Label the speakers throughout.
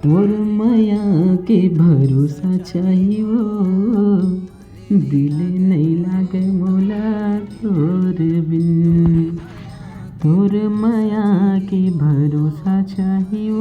Speaker 1: तोर माया के भरोसा चाहिए दिल नहीं लागे मोला तोर बिन। तोर माया के भरोसा चाहिए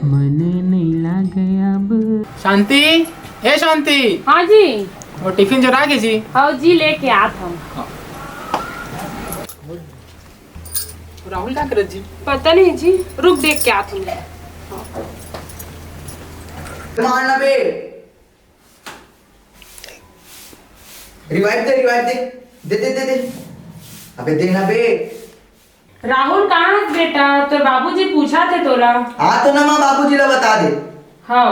Speaker 1: मन नहीं लागे अब।
Speaker 2: शांति, हे शांति।
Speaker 3: हाँ जी।
Speaker 2: वो टिफिन जरा के जी।
Speaker 3: हाँ जी, लेके आत हम।
Speaker 2: राहुल क्या करे जी?
Speaker 3: पता नहीं जी, रुक देख के आत हम।
Speaker 4: मारना बे, रिवाइव दे, दे। अबे देना बे।
Speaker 3: राहुल कहाँ है बेटा? तो बाबूजी पूछा थे तोरा।
Speaker 4: हाँ तो ना माँ बाबूजी ला बता दे।
Speaker 3: हाँ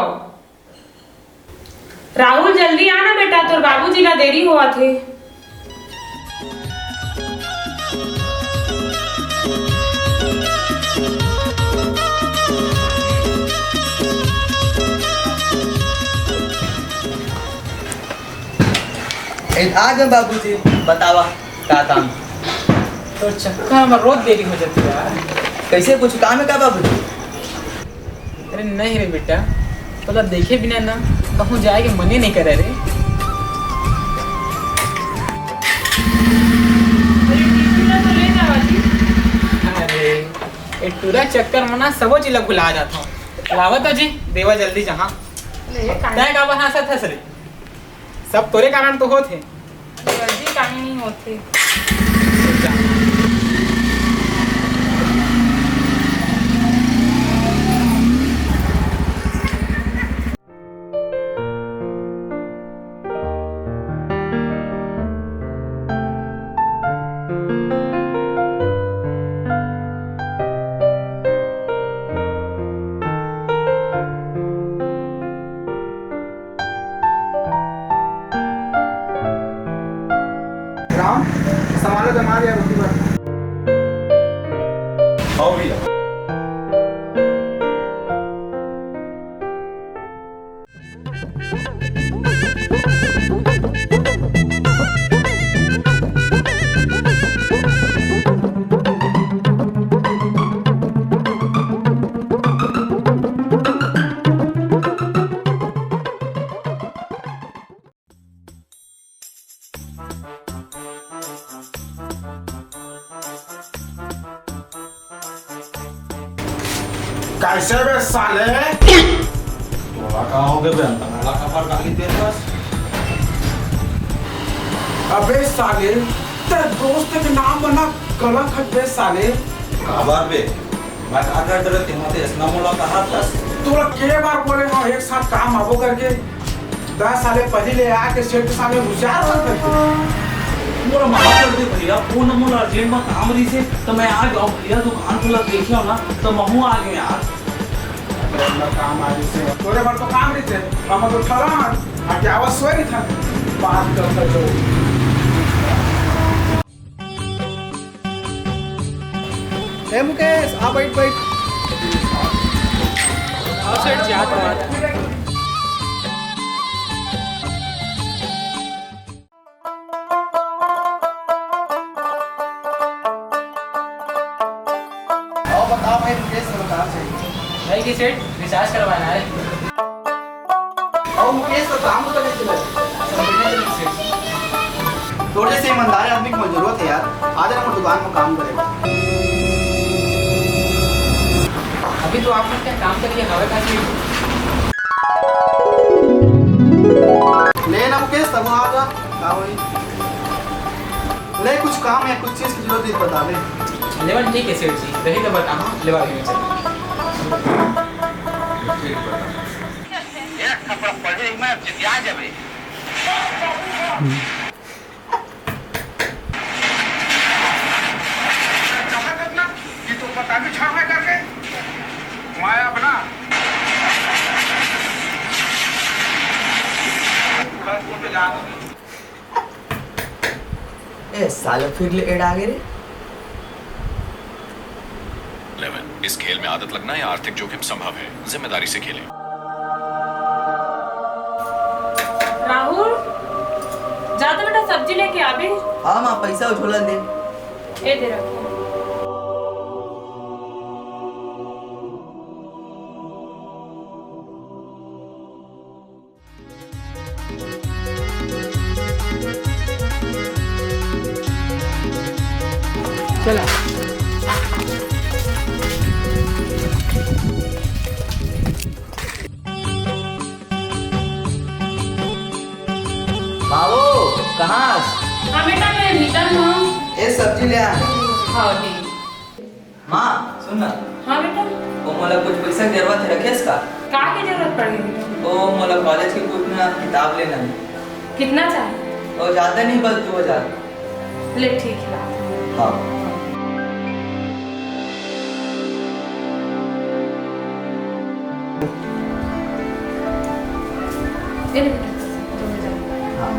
Speaker 3: राहुल जल्दी आना बेटा, तो बाबूजी का देरी हुआ थे।
Speaker 4: आज बाबूजी बतावा का काम।
Speaker 2: तो चक्कर में रोज देरी हो जाती है यार।
Speaker 4: कैसे कुछ काम है का बाबूजी?
Speaker 2: अरे नहीं रे बेटा, तो देखे बिना ना कहूँ जाए के मन ही नहीं करे रे। अरे ये टूरा चक्कर में ना सबो चीज भुला जाता हूँ। लावत जी देवा जल्दी जहाँ तय का बहाना था सर, सब तोरे कारण तो होते।
Speaker 3: जल्दी काहे नहीं होते।
Speaker 2: सामान जमा दिया रोटी पर।
Speaker 5: आओ भैया। कैसे बे साले? बोला कहाँ हो गए बे? अंतराला कमर डाली तेरे पास।
Speaker 6: अबे साले, तेरे दोस्त के नाम बना गलत है बे साले।
Speaker 5: काबार बे, मैं कहाँ कर डरे तिमाते इसना मोला कहा था।
Speaker 6: तोरा के बार बोले हाँ एक साथ काम आबो करके 10 साले पहले ले आके सेठ के सामने होशियार बन करके।
Speaker 5: मोरा माफ कर दे भैया, फोन मोला अर्जेंट में काम रही से तो मैं आ गया भैया। दुकान खुला देखियो ना तो महू आ गया यार।
Speaker 6: काम आ से तोरे बार तो काम नहीं थे, हम तो ठहरा आके आवाज सोए नहीं था। बात करता जो
Speaker 4: ए मुकेश आ बैठ।
Speaker 2: सेठ जी हाथ
Speaker 4: बताओ भाई मुकेश कहाँ चाहिए?
Speaker 2: भाई की सेठ रिचार्ज करवाना है।
Speaker 4: और मुकेश का काम तो नहीं चला।
Speaker 2: सब बढ़िया चल रही सेठ।
Speaker 4: थोड़े से ईमानदार आदमी की जरूरत है यार। आज हमारे दुकान में काम करेगा।
Speaker 2: अभी तो आप लोग क्या काम करिए हवा का सेठ।
Speaker 4: ले ना मुकेश तब आ जा। हाँ भाई ले कुछ काम है, कुछ चीज की जरूरत है बता दे।
Speaker 2: लेवन ठीक है सेठ जी, रही तो बता हाँ लेवा भी में चल।
Speaker 6: कि तू बता भी छाप है करके माया अपना
Speaker 4: ए साले फिर ले एड आ गए रे।
Speaker 7: 11 इस खेल में आदत लगना या आर्थिक जोखिम संभव है, जिम्मेदारी से खेलें।
Speaker 3: राहुल जा तो बेटा सब्जी लेके आ भी।
Speaker 4: हाँ माँ पैसा उछोला दे।
Speaker 3: ए दे रखिए।
Speaker 2: चला
Speaker 4: बाबू कहाँ?
Speaker 3: हाँ बेटा मैं भीतर हूँ।
Speaker 4: ए सब्जी ले आ।
Speaker 3: हाँ ठीक।
Speaker 4: माँ सुन ना,
Speaker 3: हाँ बेटा
Speaker 4: वो मोला कुछ पैसा की जरूरत है, रखे इसका?
Speaker 3: का की जरूरत पड़ गई बेटा?
Speaker 4: वो मोला कॉलेज की कुछ ना किताब लेना है।
Speaker 3: कितना चाहिए?
Speaker 4: वो ज्यादा नहीं, बस 2000।
Speaker 3: ले ठीक है।
Speaker 4: हाँ
Speaker 3: ये ले बेटा 2000।
Speaker 4: हाँ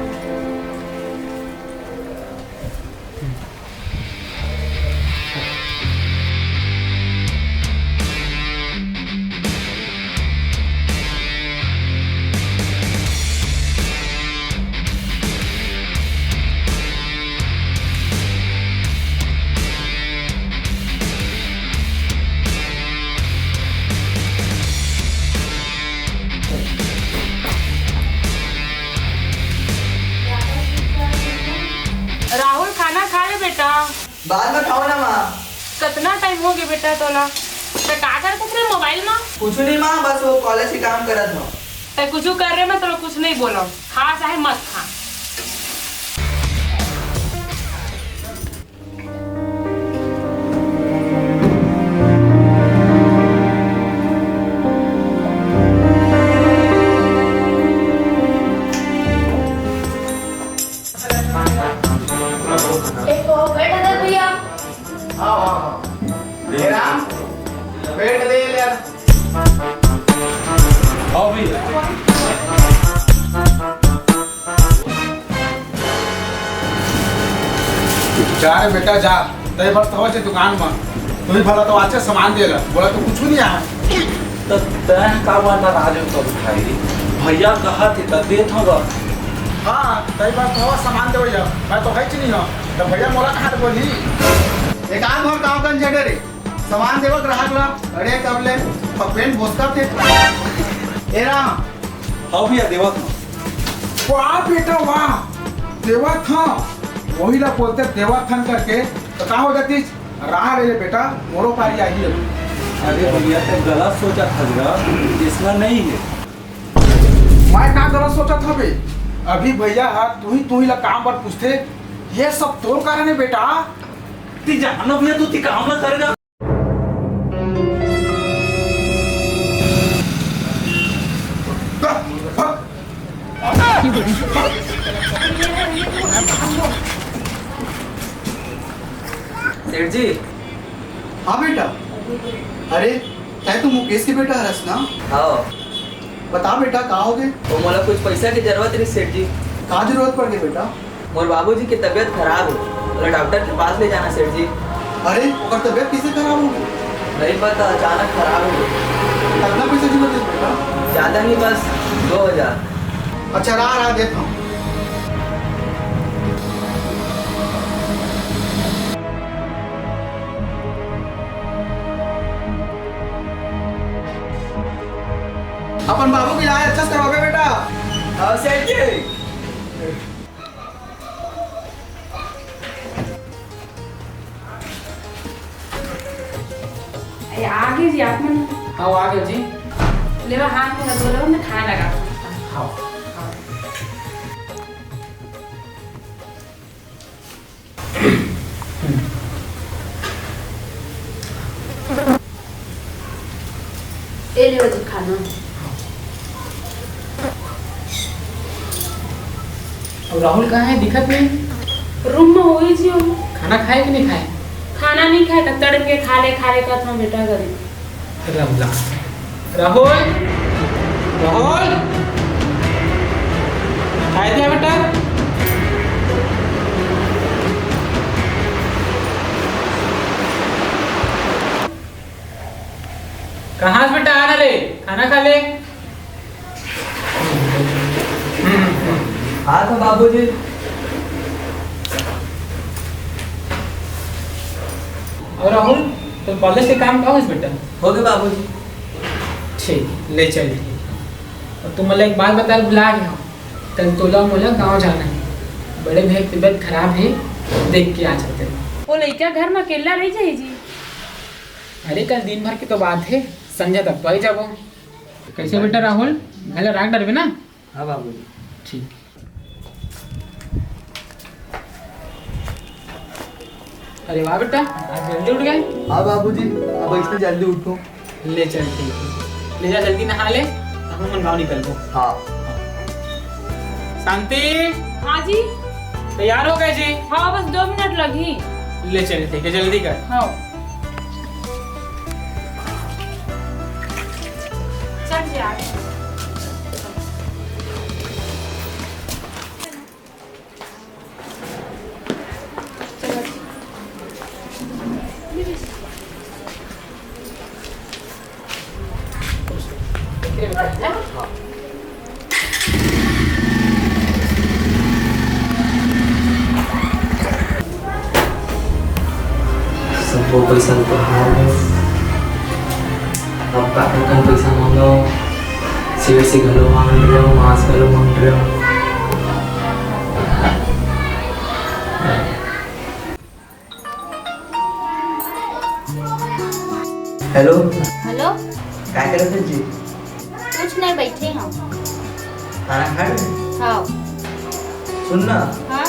Speaker 3: राहुल खाना खा ले बेटा।
Speaker 4: बाद में खाओ ना माँ।
Speaker 3: कितना टाइम हो गया बेटा तोला? ते का करते थे मोबाइल में?
Speaker 4: कुछ नहीं माँ, बस वो कॉलेज की काम करत हूँ।
Speaker 3: ते कुछ कर रहे मैं तो कुछ नहीं बोला। खा चाहे मत खा।
Speaker 4: राम वेट दे यार।
Speaker 5: आओ भैया।
Speaker 6: जा रे बेटा जा। तय बस तो से दुकान में तू ही भला तो अच्छे सामान देला, बोला तो कुछ नहीं आ।
Speaker 5: तो तैं का वाला राज तो उठाई भैया कहा थे तो दे था।
Speaker 6: हाँ तय बस तो सामान दे भैया, मैं तो है नहीं हो तो भैया मोला कहाँ बोली।
Speaker 4: एक आध और काम कर जड़े रे, सामान देवा ग्राहक ला। अरे कब ले पेन बोसता थे। ए राम
Speaker 5: आओ भैया देवा था।
Speaker 6: वाह बेटा वाह, देवा था वही ला बोलते देवा थन करके तो कहाँ हो जाती राह ले बेटा, मोरो पारी आई है।
Speaker 5: अरे भैया तो गलत सोचा था, इसमें नहीं है।
Speaker 6: मैं क्या गलत सोचा था बे? अभी भैया तू ही ला काम पर पूछते, ये सब तोर कारण है बेटा।
Speaker 5: ती जानो भैया तू ती काम ना करेगा।
Speaker 4: सेठ जी। हाँ बेटा। अरे क्या तू मुकेश के बेटा हरस ना? हाँ। बता बेटा कहाँ हो गए? वो मोला कुछ पैसा की जरूरत रही सेठ जी। कहाँ जरूरत पड़ गई बेटा? मोर बाबूजी की तबीयत खराब है, बोला डॉक्टर के पास ले जाना सेठ जी। अरे और तबीयत कैसे खराब हो गई? नहीं पता, अचानक खराब हो गई। कितना पैसा जरूरत है बेटा? ज्यादा नहीं, बस 2000। अच्छा रहा देता हूँ। अपन बाबू की इलाज अच्छा से करवाओगे बेटा। हाँ सेठ जी।
Speaker 3: आगे जी आप मन
Speaker 2: आओ आ गए जी।
Speaker 3: ले हाथ में धो लो, मैं खाना लगा।
Speaker 2: आओ
Speaker 3: ए ले जी खाना।
Speaker 2: अब राहुल कहाँ है, दिखत नहीं।
Speaker 3: रूम में होई जी हम।
Speaker 2: खाना खाए कि नहीं खाए?
Speaker 3: खाना नहीं खाए तो तड़प के खा ले का था बेटा करे।
Speaker 2: राहुल राहुल राहुल खाए थे बेटा? कहाँ से बेटा आना रे, खाना खा ले।
Speaker 4: हाँ तो बाबूजी।
Speaker 2: और राहुल तो कॉलेज से काम कहाँ है बेटा?
Speaker 4: हो गए बाबूजी।
Speaker 2: ठीक ले चल। और तुम मला एक बात बता भुला गया, कल तोला मोला गाँव जाना है, बड़े भाई की तबीयत खराब है, देख के आ जाते।
Speaker 3: वो लड़का घर में अकेला रह जाए जी।
Speaker 2: अरे कल दिन भर की तो बात है, संजय तक तो आई जाबो। कैसे बेटा राहुल, भले राग डरबे ना?
Speaker 4: हाँ बाबूजी।
Speaker 2: ठीक। अरे वाह बेटा, आज जल्दी उठ गए।
Speaker 4: हाँ बाबूजी, अब इसमें जल्दी उठो।
Speaker 2: ले चल ठीक है, ले जा जल्दी नहा ले, हम मन गाँव निकल दो।
Speaker 4: हाँ।
Speaker 2: शांति
Speaker 3: हाँ जी।
Speaker 2: तैयार हो गए जी?
Speaker 3: हाँ बस 2 मिनट लगी।
Speaker 2: ले चल ठीक है, जल्दी कर।
Speaker 3: हाँ चल जी आगे।
Speaker 8: सबको पैसा तो हार गए। अब कन पैसा मांगो, सेठ से घलो मांग रहे हो, वहाँ से घलो मांग रहे हो।
Speaker 4: हेलो।
Speaker 9: हेलो,
Speaker 4: क्या कर रहे थे जी?
Speaker 9: कुछ नहीं, बैठे हम।
Speaker 4: खाना खा रहे?
Speaker 9: हाँ।
Speaker 4: सुनना,
Speaker 9: हाँ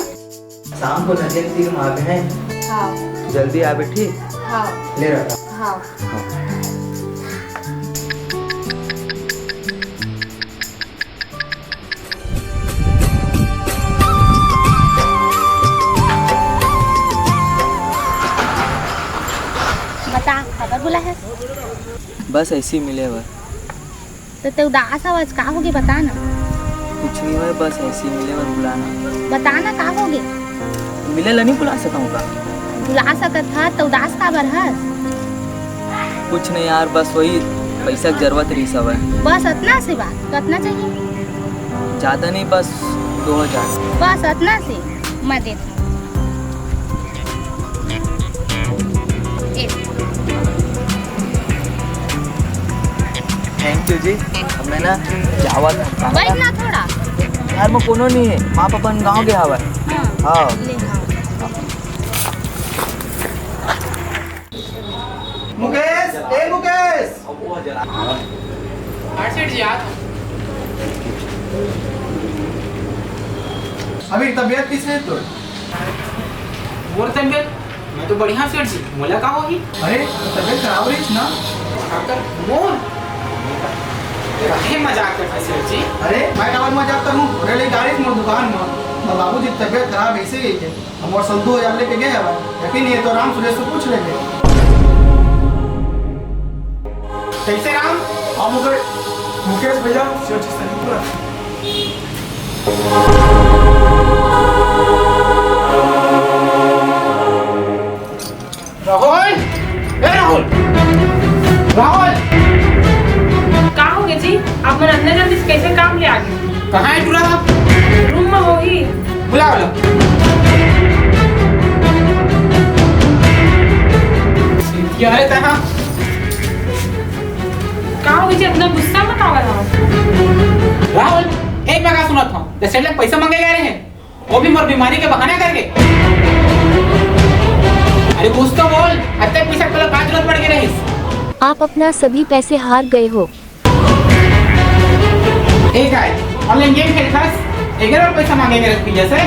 Speaker 4: शाम को नदिया के तीर में आवे हैं,
Speaker 9: हाँ
Speaker 4: जल्दी आवे ठीक?
Speaker 9: हाँ
Speaker 4: ले रहा।
Speaker 9: हाँ। बता, खबर बुला है?
Speaker 8: बस ऐसे ही मिले हुए।
Speaker 9: तो ते उदास आवाज का होगे, बता ना।
Speaker 8: कुछ नहीं हुआ, बस ऐसे ही मिले हुए, बुलाना।
Speaker 9: बता ना का होगे।
Speaker 8: मिले ला नहीं बुला सका का?
Speaker 9: बुला सकत था तो उदास का बर है?
Speaker 8: कुछ नहीं यार, बस वही पैसा की जरूरत रही सब है।
Speaker 9: बस इतना से बात, कितना चाहिए?
Speaker 8: ज़्यादा नहीं, बस 2000।
Speaker 9: बस इतना से मैं देती हूँ।
Speaker 8: थैंक यू जी। अब मैं ना जावा था।
Speaker 9: बैठ ना थोड़ा।
Speaker 8: यार मैं कोनो नहीं है, माँ पापा गाँव गया हुआ। हाँ
Speaker 9: ले हाँ।
Speaker 4: मुकेश, ए मुकेश।
Speaker 2: सेठ जी आप
Speaker 6: अभी तबीयत किस है तो?
Speaker 2: मोर तबियत मैं तो बढ़िया सेठ जी, मोला का होगी?
Speaker 6: अरे तबीयत खराब रही थी ना?
Speaker 2: खाकर मोर काहे मजाक करते सेठ जी?
Speaker 6: अरे मैं कावन मजाक करूं, अरे ले गाड़ी मोर दुकान में तो बाबूजी की तबीयत खराब ऐसे गई है, हम और संधू हजार लेके गए हवा। यकीन नहीं है तो राम सुरेश से पूछ लेंगे।
Speaker 2: कैसे राम?
Speaker 6: हाँ मुकेश भैया सेठ जी से पूरा।
Speaker 2: राहुल, ए राहुल, राहुल,
Speaker 3: का हो गए जी? आप मन अंदर जल्दी से कैसे काम ले आगे?
Speaker 2: कहाँ है टूरा?
Speaker 3: रूम में हो ही।
Speaker 2: बुला बुला। क्या है तहाँ?
Speaker 3: का हो गए जी? इतना गुस्सा मत आवा रहा।
Speaker 2: तो सेठ लोग पैसा मांगे जा रहे हैं, वो भी मोर बीमारी के बहाने करके। अरे कुछ तो बोल, अत्ते पैसा को का जरूरत पड़ गई रहीस?
Speaker 10: आप अपना सभी पैसे हार गए हो।
Speaker 2: एक है ऑनलाइन गेम खेलतास, 11 पैसा मांगेंगे रख पिया से।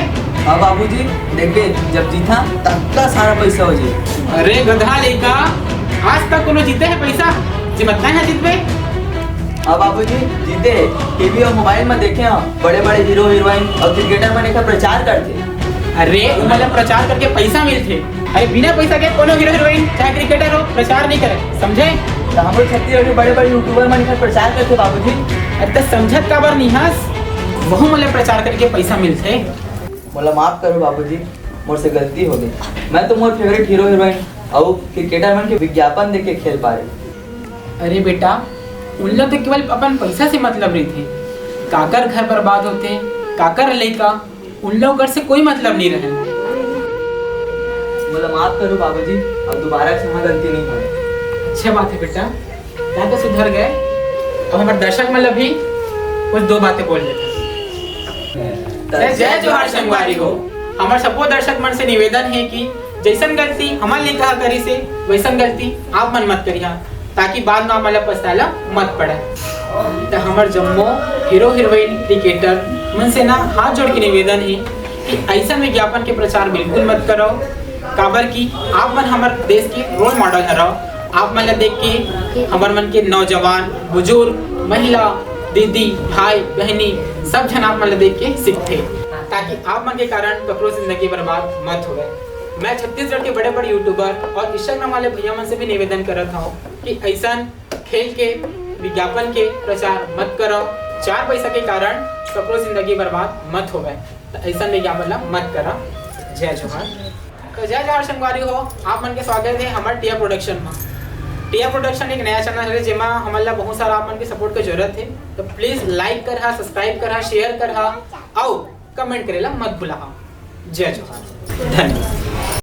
Speaker 8: हाँ बाबूजी, देखिए जब जीता तब का सारा पैसा हो जाए।
Speaker 2: अरे गधा लेका, आज तक कोनो जीते है पैसा जिमतना है जीतबे।
Speaker 8: हाँ बाबूजी, जीते टीवी और मोबाइल में देखे हम बड़े बड़े हीरो हीरोइन और क्रिकेटर बने का प्रचार करते।
Speaker 2: अरे मतलब प्रचार करके पैसा मिलते। अरे बिना पैसा के कोनो हीरो हीरोइन चाहे क्रिकेटर हो प्रचार नहीं करे, समझे?
Speaker 8: तो हम लोग छत्तीसगढ़ के बड़े बड़े यूट्यूबर बने का प्रचार करते बाबूजी।
Speaker 2: अरे तो समझत का बार निहास, वह मतलब प्रचार करके पैसा मिलते।
Speaker 8: बोला माफ करो बाबूजी, मोर से गलती हो गई। मैं तो मोर फेवरेट हीरो हीरोइन और क्रिकेटर बन के विज्ञापन देख के खेल पा रही।
Speaker 2: अरे बेटा, उन लोग तो केवल अपन पैसा से मतलब नहीं थे, काकर घर बर्बाद होते, काकर लेका, उन लोग घर से कोई मतलब नहीं रहे।
Speaker 8: बोला माफ करो बाबूजी, अब दोबारा से वहाँ गलती नहीं होगी।
Speaker 2: अच्छा बात है बेटा, मैं तो सुधर गए। अब हमारे दर्शक मतलब भी कुछ 2 बातें बोल देते। जय जोहार संगवारी हो। हमारे सबको दर्शक मन से निवेदन है कि जैसन गलती हमारे लिए कहा करी से वैसन गलती आप मन मत करिए, ताकि बाद में हमारा पछताला मत पड़े। तो हमारे जम्मो हीरो हीरोइन क्रिकेटर मन से ना हाथ जोड़ के निवेदन है कि ऐसा विज्ञापन के प्रचार बिल्कुल मत करो, काबर की आप मन हमारे देश के रोल मॉडल है। आप मन देख के हमारे मन के नौजवान, बुजुर्ग, महिला, दीदी, भाई, बहनी सब जन आप मन देख के सीखते, ताकि आप मन के कारण कपड़ों से जिंदगी बर्बाद मत हो गए। मैं छत्तीसगढ़ के बड़े बड़े यूट्यूबर और इंस्टाग्राम वाले भैया मन से भी निवेदन करता हूँ कि ऐसा खेल के विज्ञापन के प्रचार मत करो, 4 पैसा के कारण कपड़ों जिंदगी बर्बाद मत हो गए। तो ऐसा विज्ञापन मत करो। जय जोहार। तो जय जोहार संगवारी हो, आप मन के स्वागत है हमारे टिया प्रोडक्शन में। टिया प्रोडक्शन एक नया चैनल है जेमा हमारा बहुत सारा आप मन के सपोर्ट की जरूरत है। तो प्लीज लाइक करहा, सब्सक्राइब करहा, शेयर करहा और कमेंट करेला मत भूला। जय जोहार, धन्यवाद।